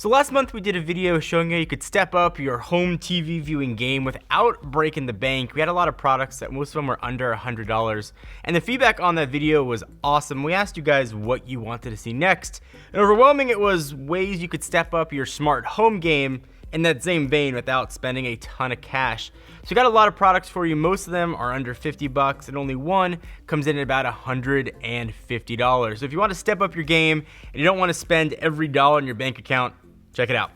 So last month we did a video showing how you could step up your home TV viewing game without breaking the bank. We had a lot of products that most of them were under $100, and the feedback on that video was awesome. We asked you guys what you wanted to see next, and overwhelming it was ways you could step up your smart home game in that same vein without spending a ton of cash. So we got a lot of products for you. Most of them are under 50 bucks, and only one comes in at about $150. So if you want to step up your game and you don't want to spend every dollar in your bank account, check it out.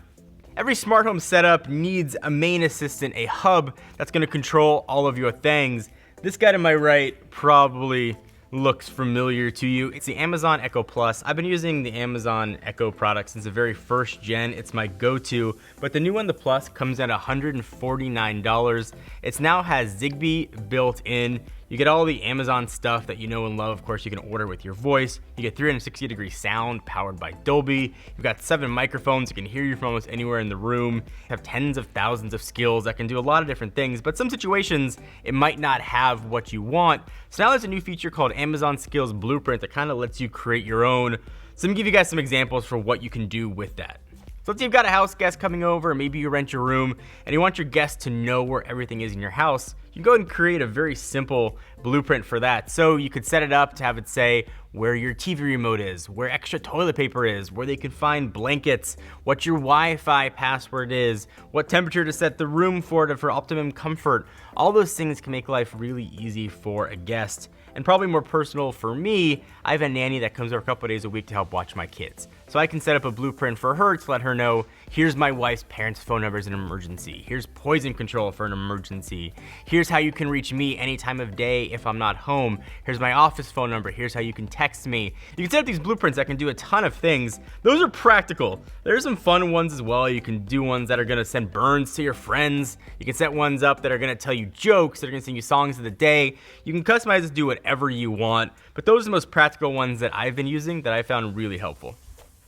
Every smart home setup needs a main assistant, a hub that's going to control all of your things. This guy to my right probably looks familiar to you. It's the Amazon Echo Plus. I've been using the Amazon Echo product since the very first gen. It's my go-to, but the new one, the Plus, comes at $149. It now has Zigbee built in. You get all the Amazon stuff that you know and love. Of course, you can order with your voice. You get 360-degree sound powered by Dolby. You've got 7 microphones. You can hear you from almost anywhere in the room. You have tens of thousands of skills that can do a lot of different things, but some situations it might not have what you want. So now there's a new feature called Amazon Skills Blueprint that kind of lets you create your own. So let me give you guys some examples for what you can do with that. So let's say you've got a house guest coming over, or maybe you rent your room and you want your guests to know where everything is in your house. You can go ahead and create a very simple blueprint for that. So you could set it up to have it say where your TV remote is, where extra toilet paper is, where they can find blankets, what your Wi-Fi password is, what temperature to set the room for optimum comfort. All those things can make life really easy for a guest. And probably more personal for me, I have a nanny that comes over a couple of days a week to help watch my kids. So I can set up a blueprint for her to let her know, here's my wife's parents' phone numbers in an emergency. Here's poison control for an emergency. Here's how you can reach me any time of day if I'm not home. Here's my office phone number. Here's how you can text me. You can set up these blueprints that can do a ton of things. Those are practical. There's some fun ones as well. You can do ones that are gonna send burns to your friends. You can set ones up that are gonna tell you jokes, that are gonna sing you songs of the day. You can customize this, do whatever you want, but those are the most practical ones that I've been using that I found really helpful.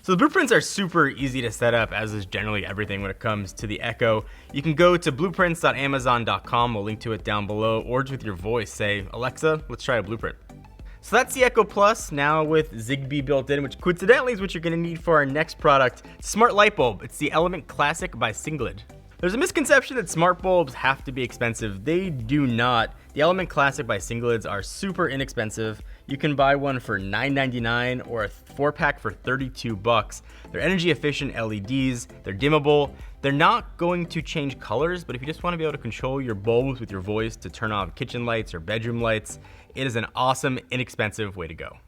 So the blueprints are super easy to set up, as is generally everything when it comes to the Echo. You can go to blueprints.amazon.com, we'll link to it down below, or just with your voice say, Alexa, let's try a blueprint. So that's the Echo Plus, now with Zigbee built in, which coincidentally is what you're gonna need for our next product, smart light bulb. It's the Element Classic by Singlid. There's a misconception that smart bulbs have to be expensive. They do not. The Element Classic by Singlids are super inexpensive. You can buy one for $9.99 or a 4-pack for 32 bucks. They're energy efficient LEDs, they're dimmable. They're not going to change colors, but if you just want to be able to control your bulbs with your voice to turn off kitchen lights or bedroom lights, it is an awesome, inexpensive way to go.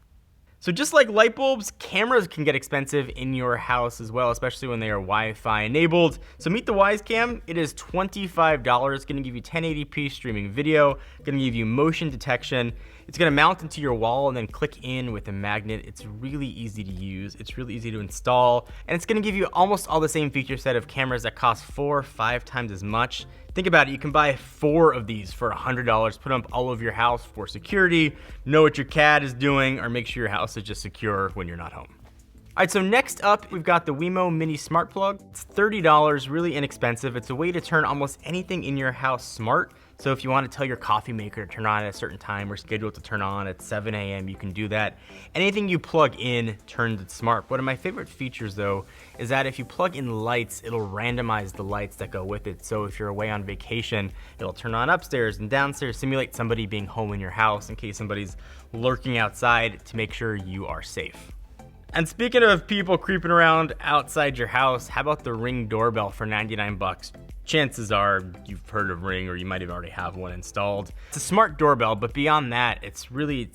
So just like light bulbs, cameras can get expensive in your house as well, especially when they are Wi-Fi enabled. So meet the Wise Cam. It is $25. Going to give you 1080p streaming video, going to give you motion detection. It's going to mount into your wall and then click in with a magnet. It's really easy to use. It's really easy to install. And it's going to give you almost all the same feature set of cameras that cost 4 or 5 times as much. Think about it, you can buy 4 of these for $100, put them up all over your house for security, know what your cat is doing, or make sure your house is just secure when you're not home. All right, so next up, we've got the Wemo Mini Smart Plug. It's $30, really inexpensive. It's a way to turn almost anything in your house smart. So if you want to tell your coffee maker to turn on at a certain time or schedule it to turn on at 7 a.m., you can do that. Anything you plug in turns it smart. One of my favorite features though is that if you plug in lights, it'll randomize the lights that go with it. So if you're away on vacation, it'll turn on upstairs and downstairs, simulate somebody being home in your house in case somebody's lurking outside to make sure you are safe. And speaking of people creeping around outside your house, how about the Ring doorbell for 99 bucks? Chances are you've heard of Ring, or you might have already have one installed. It's a smart doorbell, but beyond that, it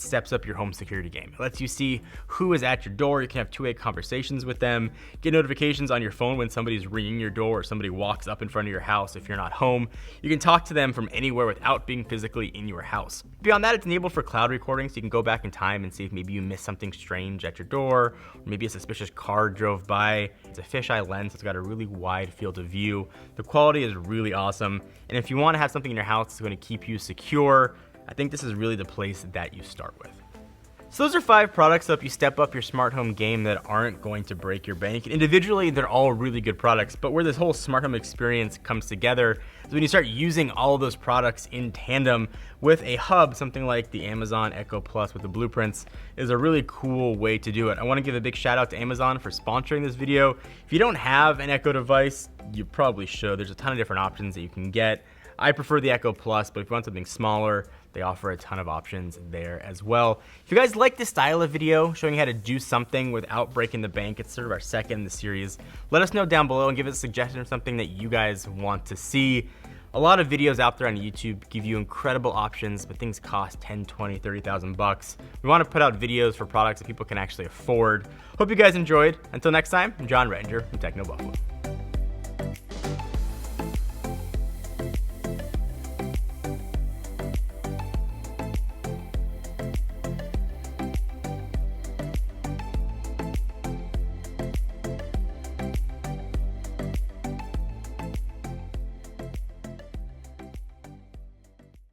steps up your home security game. It lets you see who is at your door. You can have two-way conversations with them, get notifications on your phone when somebody's ringing your door or somebody walks up in front of your house if you're not home. You can talk to them from anywhere without being physically in your house. Beyond that, it's enabled for cloud recording, so you can go back in time and see if maybe you missed something strange at your door, or maybe a suspicious car drove by. It's a fisheye lens, so it's got a really wide field of view. The quality is really awesome, and if you want to have something in your house that's going to keep you secure, I think this is really the place that you start with. So those are 5 products that help you step up your smart home game that aren't going to break your bank. Individually, they're all really good products, but where this whole smart home experience comes together is when you start using all of those products in tandem with a hub. Something like the Amazon Echo Plus with the blueprints is a really cool way to do it. I want to give a big shout out to Amazon for sponsoring this video. If you don't have an Echo device, you probably should. There's a ton of different options that you can get. I prefer the Echo Plus, but if you want something smaller, they offer a ton of options there as well. If you guys like this style of video, showing you how to do something without breaking the bank, it's sort of our second in the series, let us know down below and give us a suggestion of something that you guys want to see. A lot of videos out there on YouTube give you incredible options, but things cost 10, 20, 30,000 bucks. We want to put out videos for products that people can actually afford. Hope you guys enjoyed. Until next time, I'm John Rettinger from Techno Buffalo.